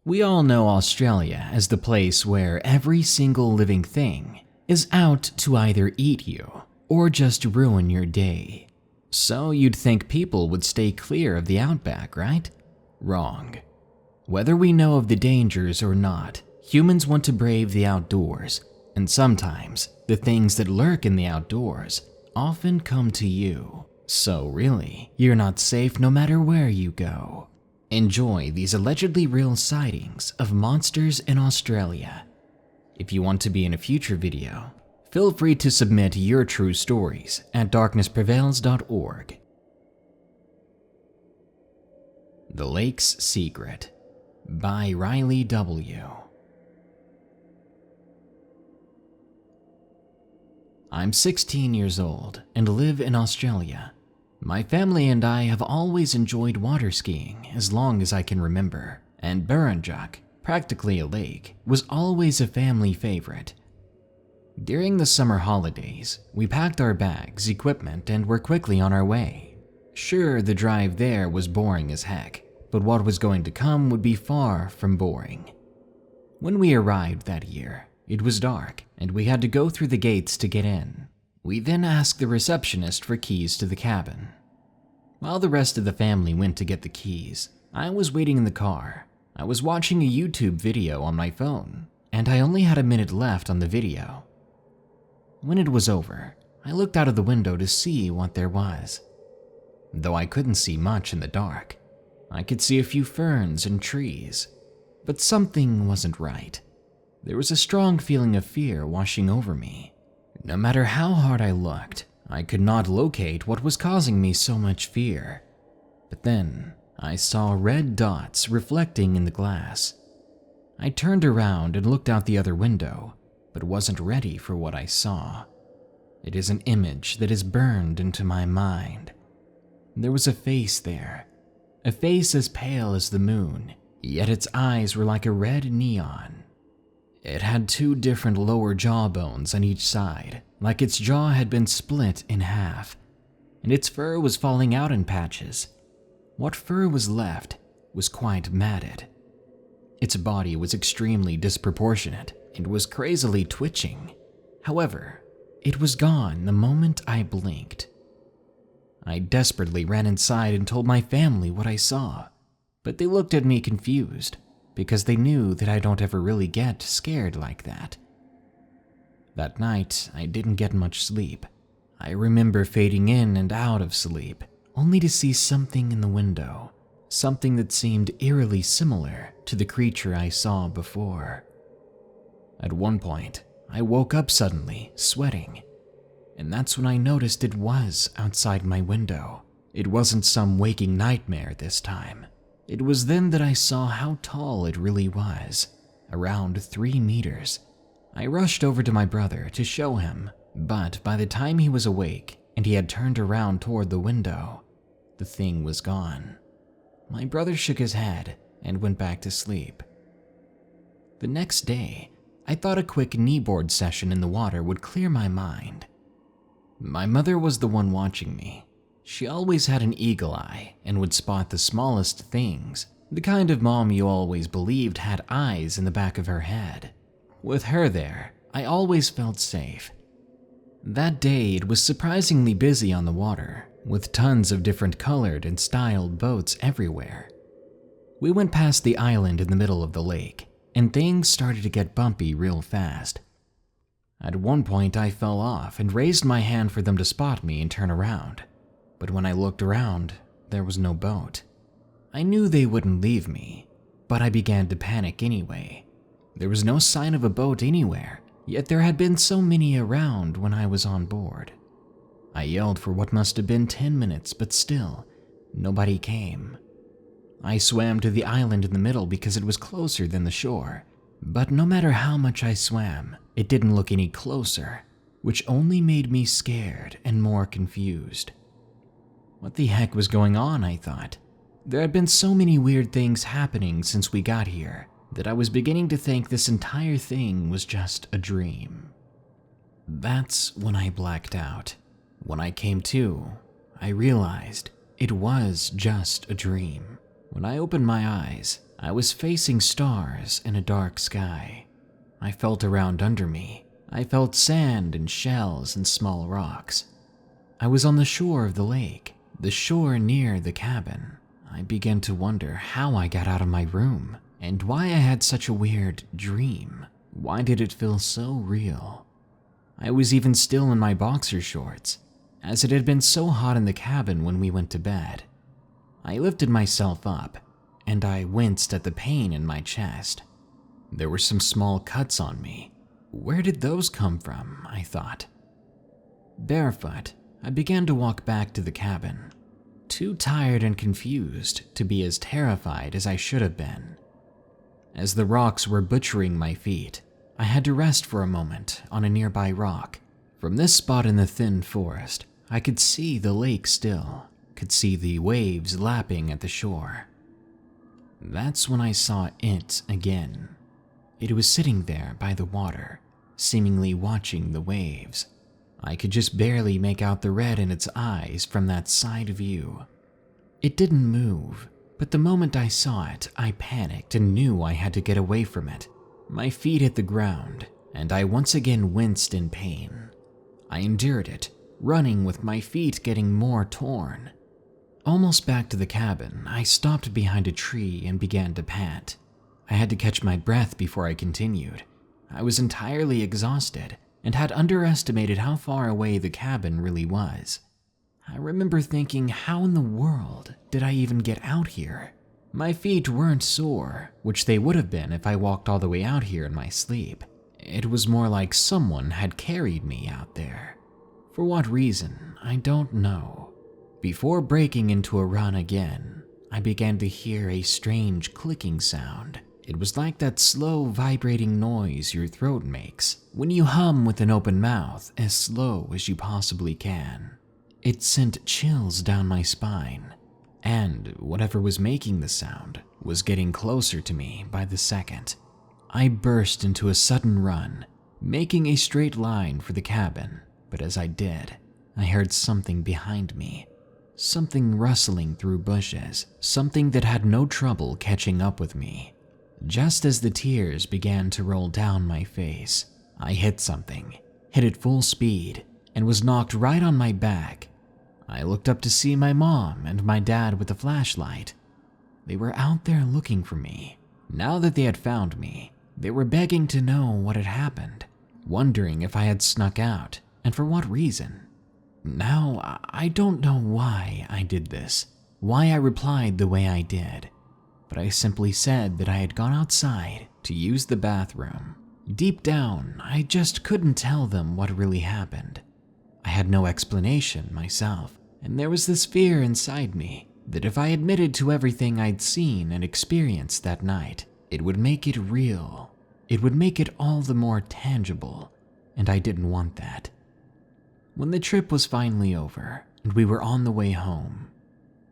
We all know Australia as the place where every single living thing is out to either eat you or just ruin your day. So you'd think people would stay clear of the Outback, right? Wrong. Whether we know of the dangers or not, humans want to brave the outdoors, and sometimes the things that lurk in the outdoors often come to you. So really, you're not safe no matter where you go. Enjoy these allegedly real sightings of monsters in Australia. If you want to be in a future video, feel free to submit your true stories at darknessprevails.org. The Lake's Secret by Riley W. I'm 16 years old and live in Australia. My family and I have always enjoyed water skiing as long as I can remember, and Burrinjuck, practically a lake, was always a family favorite. During the summer holidays, we packed our bags, equipment, and were quickly on our way. Sure, the drive there was boring as heck, but what was going to come would be far from boring. When we arrived that year, it was dark, and we had to go through the gates to get in. We then asked the receptionist for keys to the cabin. While the rest of the family went to get the keys, I was waiting in the car. I was watching a YouTube video on my phone, and I only had a minute left on the video. When it was over, I looked out of the window to see what there was. Though I couldn't see much in the dark, I could see a few ferns and trees, but something wasn't right. There was a strong feeling of fear washing over me. No matter how hard I looked, I could not locate what was causing me so much fear. But then, I saw red dots reflecting in the glass. I turned around and looked out the other window, but wasn't ready for what I saw. It is an image that is burned into my mind. There was a face there, a face as pale as the moon, yet its eyes were like a red neon. It had two different lower jaw bones on each side, like its jaw had been split in half, and its fur was falling out in patches. What fur was left was quite matted. Its body was extremely disproportionate and was crazily twitching. However, it was gone the moment I blinked. I desperately ran inside and told my family what I saw, but they looked at me confused, because they knew that I don't ever really get scared like that. That night, I didn't get much sleep. I remember fading in and out of sleep, only to see something in the window, something that seemed eerily similar to the creature I saw before. At one point, I woke up suddenly, sweating, and that's when I noticed it was outside my window. It wasn't some waking nightmare this time. It was then that I saw how tall it really was, around 3 meters. I rushed over to my brother to show him, but by the time he was awake and he had turned around toward the window, the thing was gone. My brother shook his head and went back to sleep. The next day, I thought a quick kneeboard session in the water would clear my mind. My mother was the one watching me. She always had an eagle eye and would spot the smallest things, the kind of mom you always believed had eyes in the back of her head. With her there, I always felt safe. That day, it was surprisingly busy on the water, with tons of different colored and styled boats everywhere. We went past the island in the middle of the lake, and things started to get bumpy real fast. At one point, I fell off and raised my hand for them to spot me and turn around. But when I looked around, there was no boat. I knew they wouldn't leave me, but I began to panic anyway. There was no sign of a boat anywhere, yet there had been so many around when I was on board. I yelled for what must have been 10 minutes, but still, nobody came. I swam to the island in the middle because it was closer than the shore, but no matter how much I swam, it didn't look any closer, which only made me scared and more confused. What the heck was going on, I thought. There had been so many weird things happening since we got here that I was beginning to think this entire thing was just a dream. That's when I blacked out. When I came to, I realized it was just a dream. When I opened my eyes, I was facing stars in a dark sky. I felt around under me. I felt sand and shells and small rocks. I was on the shore of the lake, the shore near the cabin. I began to wonder how I got out of my room and why I had such a weird dream. Why did it feel so real? I was even still in my boxer shorts, as it had been so hot in the cabin when we went to bed. I lifted myself up, and I winced at the pain in my chest. There were some small cuts on me. Where did those come from? I thought. Barefoot, I began to walk back to the cabin, too tired and confused to be as terrified as I should have been. As the rocks were butchering my feet, I had to rest for a moment on a nearby rock. From this spot in the thin forest, I could see the lake still, could see the waves lapping at the shore. That's when I saw it again. It was sitting there by the water, seemingly watching the waves. I could just barely make out the red in its eyes from that side view. It didn't move, but the moment I saw it, I panicked and knew I had to get away from it. My feet hit the ground, and I once again winced in pain. I endured it, running with my feet getting more torn. Almost back to the cabin, I stopped behind a tree and began to pant. I had to catch my breath before I continued. I was entirely exhausted and had underestimated how far away the cabin really was. I remember thinking, how in the world did I even get out here? My feet weren't sore, which they would have been if I walked all the way out here in my sleep. It was more like someone had carried me out there. For what reason, I don't know. Before breaking into a run again, I began to hear a strange clicking sound. It was like that slow vibrating noise your throat makes when you hum with an open mouth as slow as you possibly can. It sent chills down my spine, and whatever was making the sound was getting closer to me by the second. I burst into a sudden run, making a straight line for the cabin, but as I did, I heard something behind me. Something rustling through bushes, something that had no trouble catching up with me. Just as the tears began to roll down my face, I hit something, hit it full speed, and was knocked right on my back. I looked up to see my mom and my dad with a flashlight. They were out there looking for me. Now that they had found me, they were begging to know what had happened, wondering if I had snuck out, and for what reason. Now, I don't know why I did this, why I replied the way I did, but I simply said that I had gone outside to use the bathroom. Deep down, I just couldn't tell them what really happened. I had no explanation myself, and there was this fear inside me that if I admitted to everything I'd seen and experienced that night, it would make it real. It would make it all the more tangible, and I didn't want that. When the trip was finally over and we were on the way home,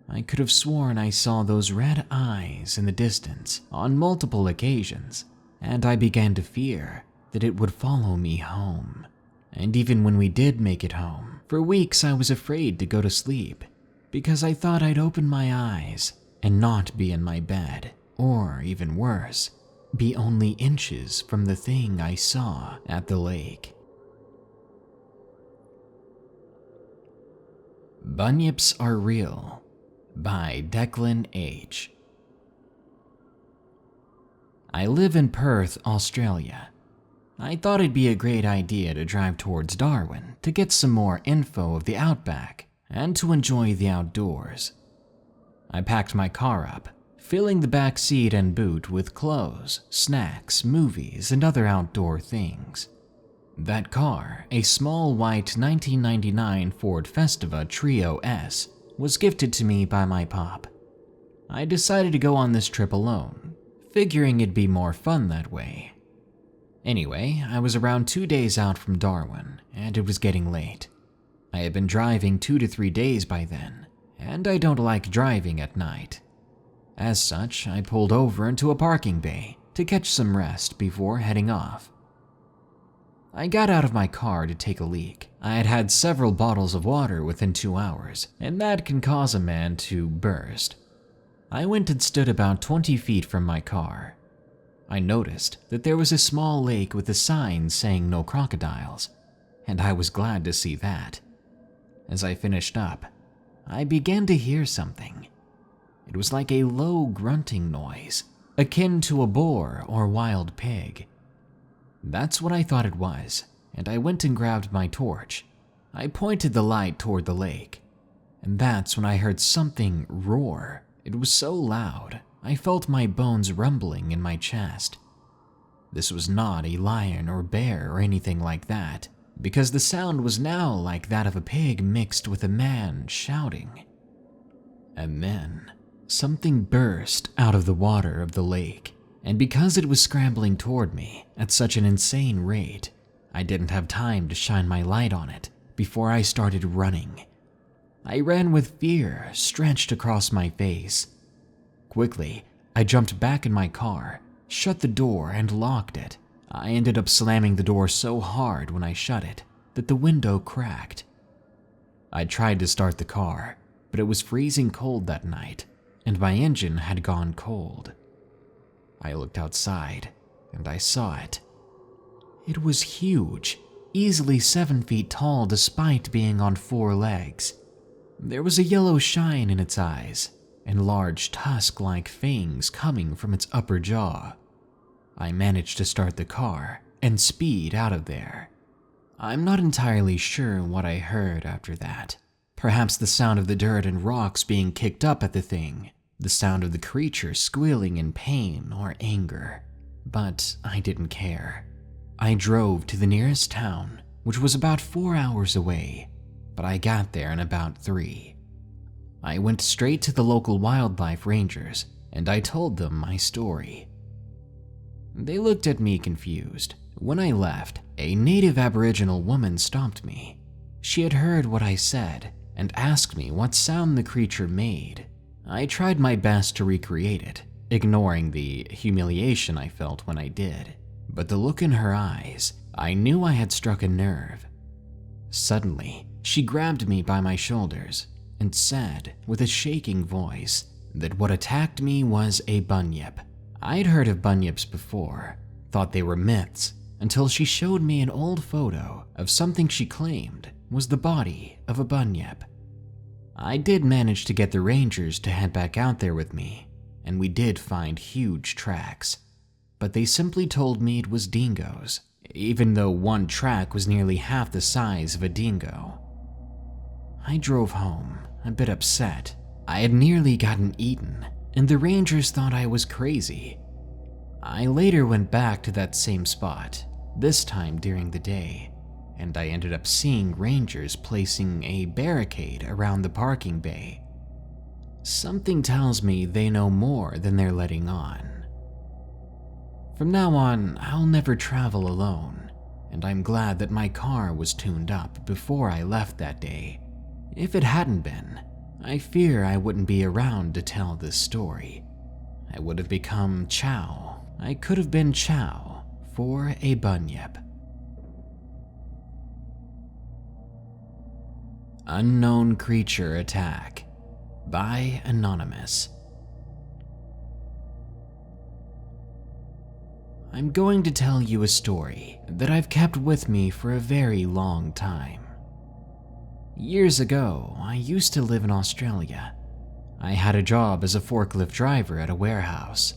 I could have sworn I saw those red eyes in the distance on multiple occasions, and I began to fear that it would follow me home. And even when we did make it home, for weeks I was afraid to go to sleep because I thought I'd open my eyes and not be in my bed, or even worse, be only inches from the thing I saw at the lake. Bunyips Are Real by Declan H. I live in Perth, Australia. I thought it'd be a great idea to drive towards Darwin to get some more info of the Outback and to enjoy the outdoors. I packed my car up, filling the back seat and boot with clothes, snacks, movies, and other outdoor things. That car, a small white 1999 Ford Festiva Trio S, was gifted to me by my pop. I decided to go on this trip alone, figuring it'd be more fun that way. Anyway, I was around 2 days out from Darwin, and it was getting late. I had been driving 2 to 3 days by then, and I don't like driving at night. As such, I pulled over into a parking bay to catch some rest before heading off. I got out of my car to take a leak. I had had several bottles of water within 2 hours, and that can cause a man to burst. I went and stood about 20 feet from my car. I noticed that there was a small lake with a sign saying no crocodiles, and I was glad to see that. As I finished up, I began to hear something. It was like a low grunting noise, akin to a boar or wild pig. That's what I thought it was, and I went and grabbed my torch. I pointed the light toward the lake, and that's when I heard something roar. It was so loud, I felt my bones rumbling in my chest. This was not a lion or bear or anything like that, because the sound was now like that of a pig mixed with a man shouting. And then, something burst out of the water of the lake, and because it was scrambling toward me at such an insane rate, I didn't have time to shine my light on it before I started running. I ran with fear stretched across my face. Quickly, I jumped back in my car, shut the door, and locked it. I ended up slamming the door so hard when I shut it that the window cracked. I tried to start the car, but it was freezing cold that night, and my engine had gone cold. I looked outside, and I saw it. It was huge, easily 7 feet tall despite being on 4 legs. There was a yellow shine in its eyes, and large tusk-like fangs coming from its upper jaw. I managed to start the car and speed out of there. I'm not entirely sure what I heard after that. Perhaps the sound of the dirt and rocks being kicked up at the thing, the sound of the creature squealing in pain or anger. But I didn't care. I drove to the nearest town, which was about 4 hours away, but I got there in about 3. I went straight to the local wildlife rangers, and I told them my story. They looked at me confused. When I left, a native Aboriginal woman stopped me. She had heard what I said and asked me what sound the creature made. I tried my best to recreate it, ignoring the humiliation I felt when I did. But the look in her eyes, I knew I had struck a nerve. Suddenly, she grabbed me by my shoulders and said with a shaking voice that what attacked me was a bunyip. I'd heard of bunyips before, thought they were myths, until she showed me an old photo of something she claimed was the body of a bunyip. I did manage to get the rangers to head back out there with me, and we did find huge tracks, but they simply told me it was dingoes, even though one track was nearly half the size of a dingo. I drove home, a bit upset. I had nearly gotten eaten, and the rangers thought I was crazy. I later went back to that same spot, this time during the day, and I ended up seeing rangers placing a barricade around the parking bay. Something tells me they know more than they're letting on. From now on, I'll never travel alone, and I'm glad that my car was tuned up before I left that day. If it hadn't been, I fear I wouldn't be around to tell this story. I would have become Chow. I could have been Chow for a bunyip. Unknown Creature Attack by Anonymous. I'm going to tell you a story that I've kept with me for a very long time. Years ago, I used to live in Australia. I had a job as a forklift driver at a warehouse.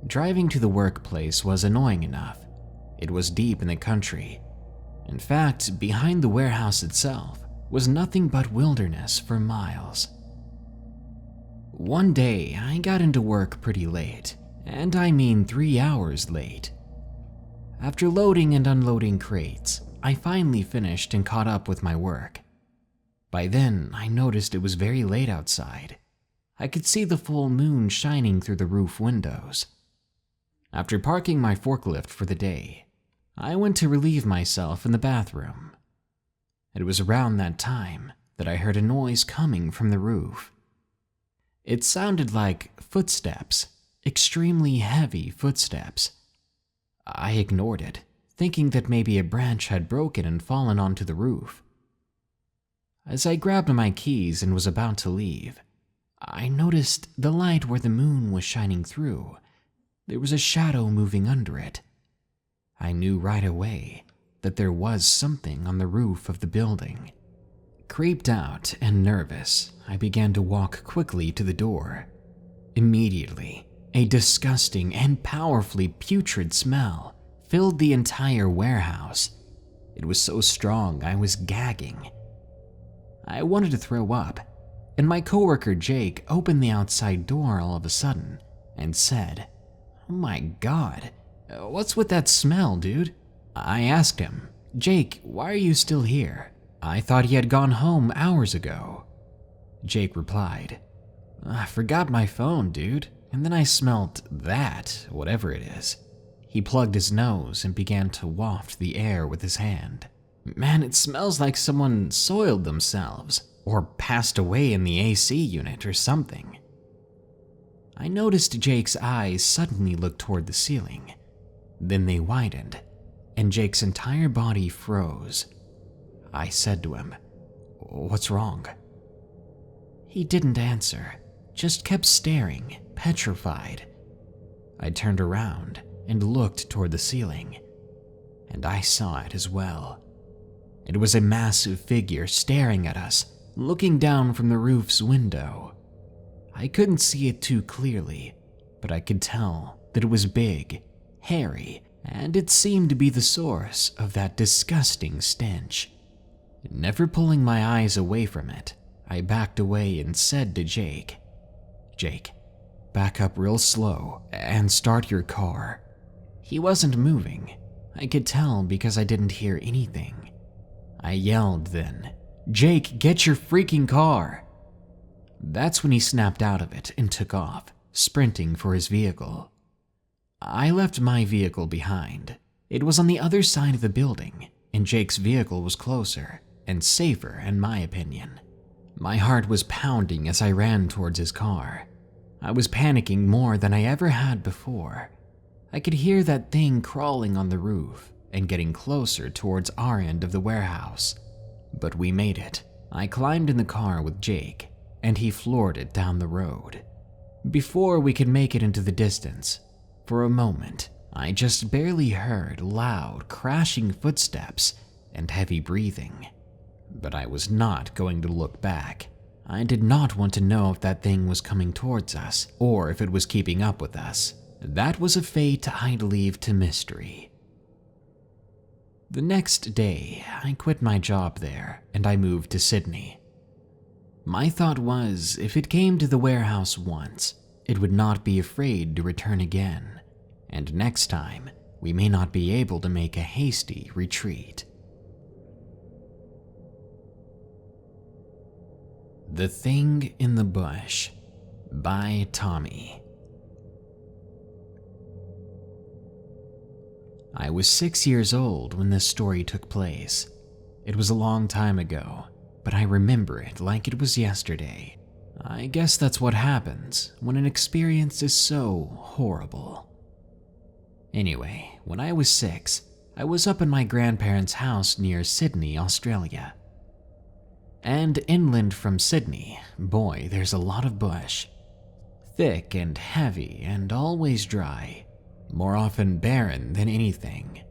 Driving to the workplace was annoying enough. It was deep in the country. In fact, behind the warehouse itself was nothing but wilderness for miles. One day, I got into work pretty late, and I mean 3 hours late. After loading and unloading crates, I finally finished and caught up with my work. By then, I noticed it was very late outside. I could see the full moon shining through the roof windows. After parking my forklift for the day, I went to relieve myself in the bathroom. It was around that time that I heard a noise coming from the roof. It sounded like footsteps, extremely heavy footsteps. I ignored it, thinking that maybe a branch had broken and fallen onto the roof. As I grabbed my keys and was about to leave, I noticed the light where the moon was shining through. There was a shadow moving under it. I knew right away that there was something on the roof of the building. Creeped out and nervous, I began to walk quickly to the door. Immediately, a disgusting and powerfully putrid smell filled the entire warehouse. It was so strong I was gagging. I wanted to throw up, and my coworker Jake opened the outside door all of a sudden and said, "Oh my God, what's with that smell, dude?" I asked him, "Jake, why are you still here? I thought he had gone home hours ago." Jake replied, "I forgot my phone, dude, and then I smelled that, whatever it is." He plugged his nose and began to waft the air with his hand. "Man, it smells like someone soiled themselves or passed away in the AC unit or something." I noticed Jake's eyes suddenly look toward the ceiling. Then they widened, and Jake's entire body froze. I said to him, "What's wrong?" He didn't answer, just kept staring, petrified. I turned around and looked toward the ceiling, and I saw it as well. It was a massive figure staring at us, looking down from the roof's window. I couldn't see it too clearly, but I could tell that it was big, hairy, and it seemed to be the source of that disgusting stench. Never pulling my eyes away from it, I backed away and said to Jake, "Jake, back up real slow and start your car." He wasn't moving. I could tell because I didn't hear anything. I yelled then, "Jake, get your freaking car!" That's when he snapped out of it and took off, sprinting for his vehicle. I left my vehicle behind. It was on the other side of the building, and Jake's vehicle was closer and safer in my opinion. My heart was pounding as I ran towards his car. I was panicking more than I ever had before. I could hear that thing crawling on the roof and getting closer towards our end of the warehouse. But we made it. I climbed in the car with Jake, and he floored it down the road. Before we could make it into the distance, for a moment, I just barely heard loud, crashing footsteps and heavy breathing. But I was not going to look back. I did not want to know if that thing was coming towards us or if it was keeping up with us. That was a fate I'd leave to mystery. The next day, I quit my job there and I moved to Sydney. My thought was, if it came to the warehouse once, it would not be afraid to return again, and next time, we may not be able to make a hasty retreat. The Thing in the Bush by Tommy. I was 6 years old when this story took place. It was a long time ago, but I remember it like it was yesterday. I guess that's what happens when an experience is so horrible. Anyway, when I was 6, I was up in my grandparents' house near Sydney, Australia. And inland from Sydney, boy, there's a lot of bush. Thick and heavy and always dry, more often barren than anything.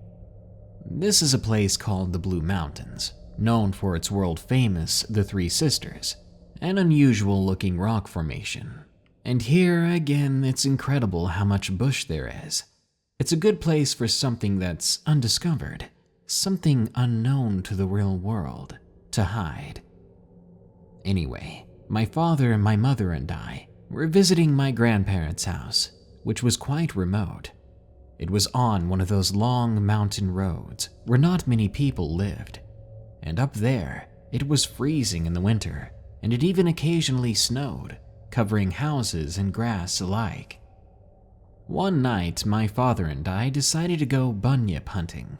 This is a place called the Blue Mountains, known for its world-famous The Three Sisters, an unusual-looking rock formation. And here, again, it's incredible how much bush there is. It's a good place for something that's undiscovered, something unknown to the real world, to hide. Anyway, my father, my mother, and I were visiting my grandparents' house, which was quite remote. It was on one of those long mountain roads where not many people lived. And up there, it was freezing in the winter, and it even occasionally snowed, covering houses and grass alike. One night, my father and I decided to go bunyip hunting.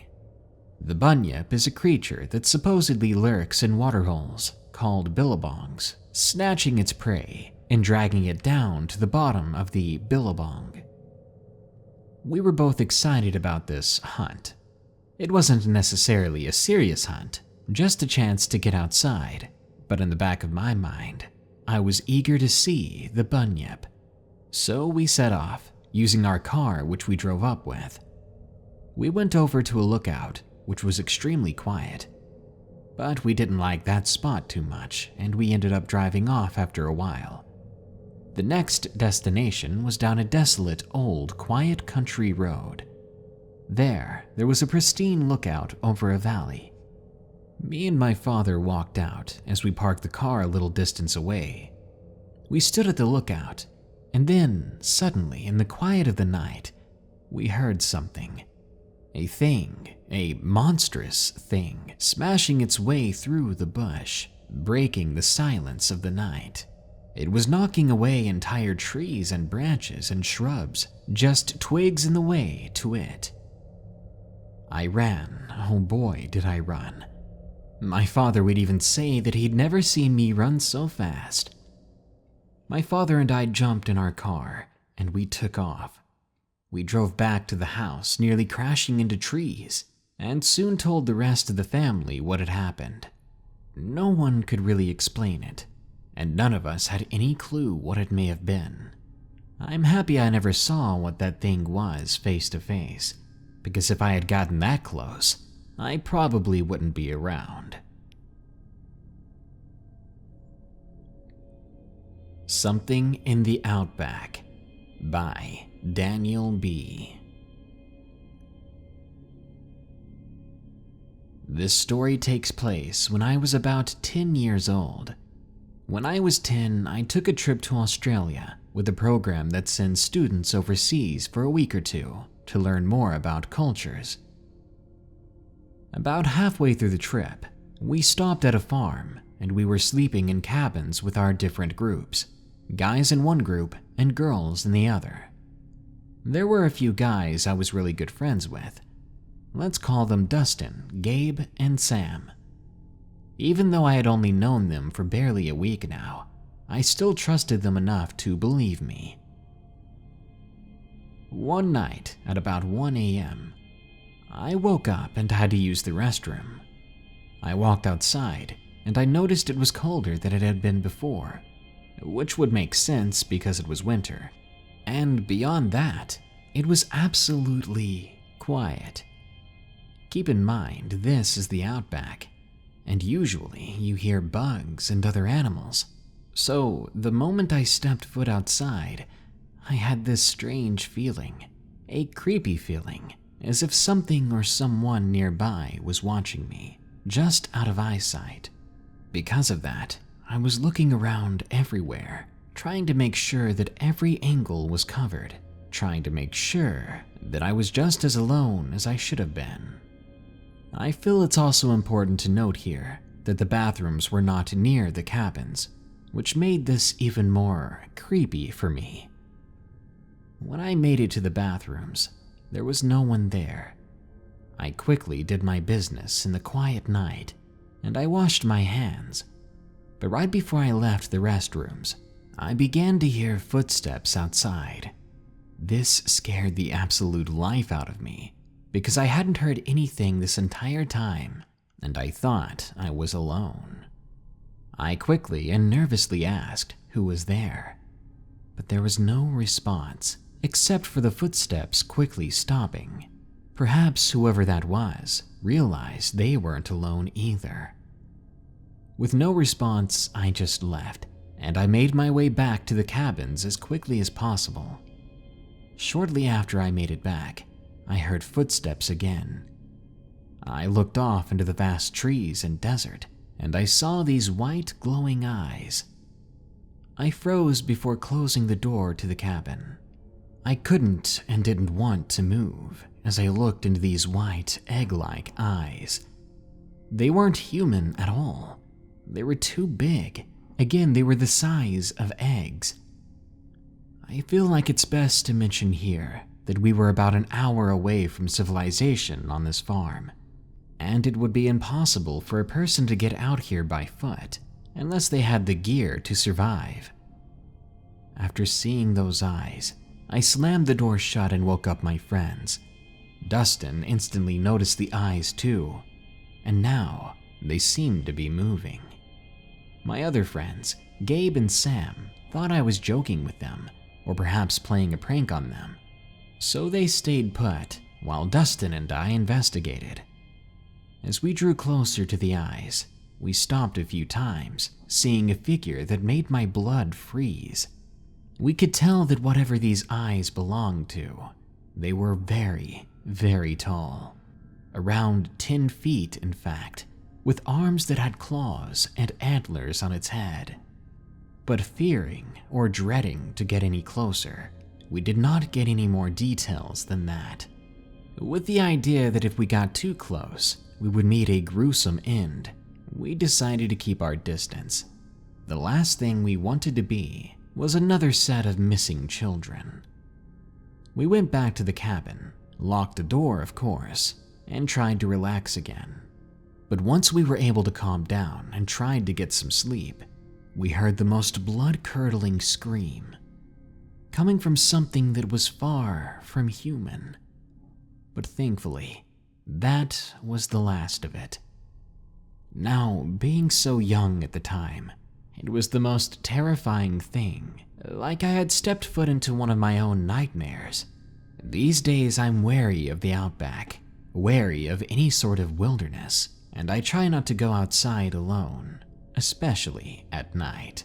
The bunyip is a creature that supposedly lurks in waterholes called billabongs, snatching its prey and dragging it down to the bottom of the billabong. We were both excited about this hunt. It wasn't necessarily a serious hunt, just a chance to get outside, but in the back of my mind, I was eager to see the Bunyip. So we set off, using our car which we drove up with. We went over to a lookout, which was extremely quiet. But we didn't like that spot too much, and we ended up driving off after a while. The next destination was down a desolate, old, quiet country road. There was a pristine lookout over a valley. Me and my father walked out as we parked the car a little distance away. We stood at the lookout, and then, suddenly, in the quiet of the night, we heard something. A thing, a monstrous thing, smashing its way through the bush, breaking the silence of the night. It was knocking away entire trees and branches and shrubs, just twigs in the way to it. I ran. Oh boy, did I run. My father would even say that he'd never seen me run so fast. My father and I jumped in our car, and we took off. We drove back to the house, nearly crashing into trees, and soon told the rest of the family what had happened. No one could really explain it, and none of us had any clue what it may have been. I'm happy I never saw what that thing was face to face, because if I had gotten that close, I probably wouldn't be around. Something in the Outback by Daniel B. This story takes place when I was about 10 years old. When I was 10, I took a trip to Australia with a program that sends students overseas for a week or two to learn more about cultures. About halfway through the trip, we stopped at a farm and we were sleeping in cabins with our different groups, guys in one group and girls in the other. There were a few guys I was really good friends with. Let's call them Dustin, Gabe, and Sam. Even though I had only known them for barely a week now, I still trusted them enough to believe me. One night at about 1 a.m., I woke up and had to use the restroom. I walked outside and I noticed it was colder than it had been before, which would make sense because it was winter. And beyond that, it was absolutely quiet. Keep in mind, this is the Outback, and usually you hear bugs and other animals. So the moment I stepped foot outside, I had this strange feeling, a creepy feeling, as if something or someone nearby was watching me, just out of eyesight. Because of that, I was looking around everywhere, trying to make sure that every angle was covered, trying to make sure that I was just as alone as I should have been. I feel it's also important to note here that the bathrooms were not near the cabins, which made this even more creepy for me. When I made it to the bathrooms, there was no one there. I quickly did my business in the quiet night, and I washed my hands. But right before I left the restrooms, I began to hear footsteps outside. This scared the absolute life out of me, because I hadn't heard anything this entire time, and I thought I was alone. I quickly and nervously asked who was there, but there was no response, except for the footsteps quickly stopping. Perhaps whoever that was realized they weren't alone either. With no response, I just left, and I made my way back to the cabins as quickly as possible. Shortly after I made it back, I heard footsteps again. I looked off into the vast trees and desert, and I saw these white glowing eyes. I froze before closing the door to the cabin. I couldn't and didn't want to move as I looked into these white, egg-like eyes. They weren't human at all. They were too big. Again, they were the size of eggs. I feel like it's best to mention here that we were about an hour away from civilization on this farm, and it would be impossible for a person to get out here by foot unless they had the gear to survive. After seeing those eyes, I slammed the door shut and woke up my friends. Dustin instantly noticed the eyes too, and now they seemed to be moving. My other friends, Gabe and Sam thought I was joking with them, or perhaps playing a prank on them. So they stayed put while Dustin and I investigated. As we drew closer to the eyes, we stopped a few times, seeing a figure that made my blood freeze. We could tell that whatever these eyes belonged to, they were very, very tall. Around 10 feet, in fact, with arms that had claws and antlers on its head. But fearing or dreading to get any closer, we did not get any more details than that. With the idea that if we got too close, we would meet a gruesome end, we decided to keep our distance. The last thing we wanted to be was another set of missing children. We went back to the cabin, locked the door of course, and tried to relax again. But once we were able to calm down and tried to get some sleep, we heard the most blood-curdling scream, coming from something that was far from human. But thankfully, that was the last of it. Now, being so young at the time, it was the most terrifying thing, like I had stepped foot into one of my own nightmares. These days I'm wary of the Outback, wary of any sort of wilderness, and I try not to go outside alone, especially at night.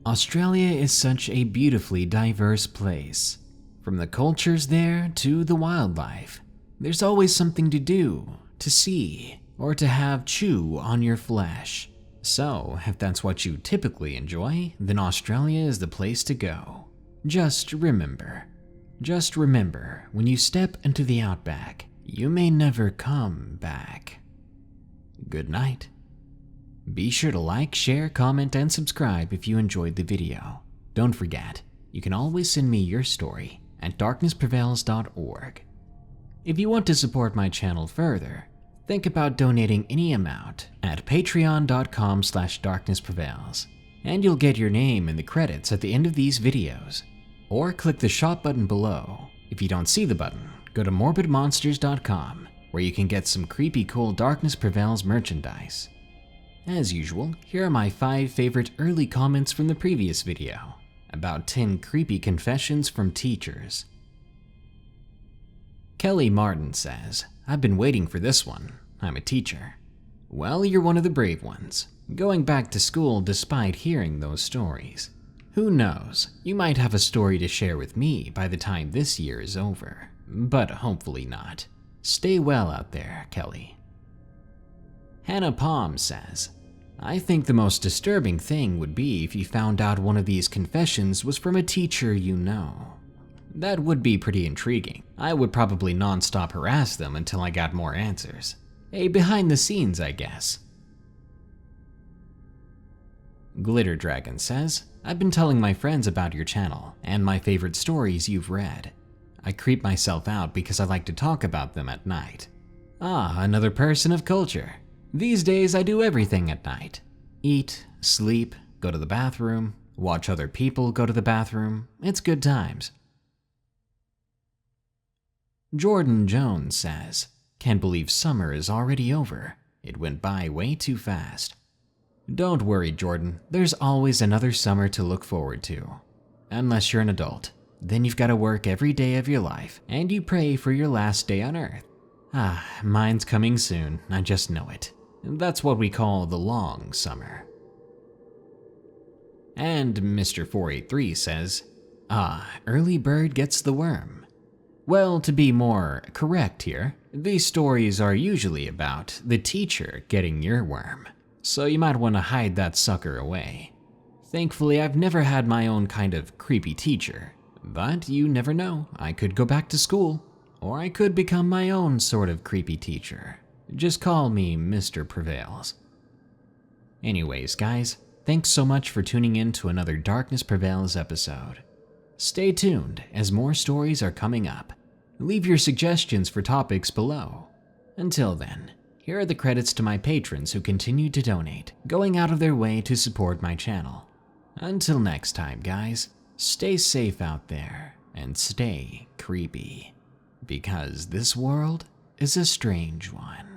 Australia is such a beautifully diverse place. From the cultures there to the wildlife, there's always something to do, to see, or to have chew on your flesh. So, if that's what you typically enjoy, then Australia is the place to go. Just remember, when you step into the Outback, you may never come back. Good night. Be sure to like, share, comment, and subscribe if you enjoyed the video. Don't forget, you can always send me your story at darknessprevails.org. If you want to support my channel further, think about donating any amount at patreon.com/darknessprevails, and you'll get your name in the credits at the end of these videos. Or click the shop button below. If you don't see the button, go to morbidmonsters.com, where you can get some creepy cool Darkness Prevails merchandise. As usual, here are my 5 favorite early comments from the previous video, about 10 creepy confessions from teachers. Kelly Martin says, I've been waiting for this one. I'm a teacher. Well, you're one of the brave ones, going back to school despite hearing those stories. Who knows, you might have a story to share with me by the time this year is over, but hopefully not. Stay well out there, Kelly. Hannah Palm says, I think the most disturbing thing would be if you found out one of these confessions was from a teacher you know. That would be pretty intriguing. I would probably non-stop harass them until I got more answers. A behind the scenes, I guess. Glitter Dragon says, I've been telling my friends about your channel and my favorite stories you've read. I creep myself out because I like to talk about them at night. Ah, another person of culture. These days I do everything at night. Eat, sleep, go to the bathroom, watch other people go to the bathroom. It's good times. Jordan Jones says, can't believe summer is already over. It went by way too fast. Don't worry, Jordan. There's always another summer to look forward to. Unless you're an adult. Then you've got to work every day of your life, and you pray for your last day on Earth. Ah, mine's coming soon. I just know it. That's what we call the long summer. And Mr. 483 says, early bird gets the worm. Well, to be more correct here, these stories are usually about the teacher getting your worm, so you might want to hide that sucker away. Thankfully, I've never had my own kind of creepy teacher, but you never know. I could go back to school, or I could become my own sort of creepy teacher. Just call me Mr. Prevails. Anyways, guys, thanks so much for tuning in to another Darkness Prevails episode. Stay tuned as more stories are coming up. Leave your suggestions for topics below. Until then, here are the credits to my patrons who continue to donate, going out of their way to support my channel. Until next time, guys, stay safe out there and stay creepy, because this world is a strange one.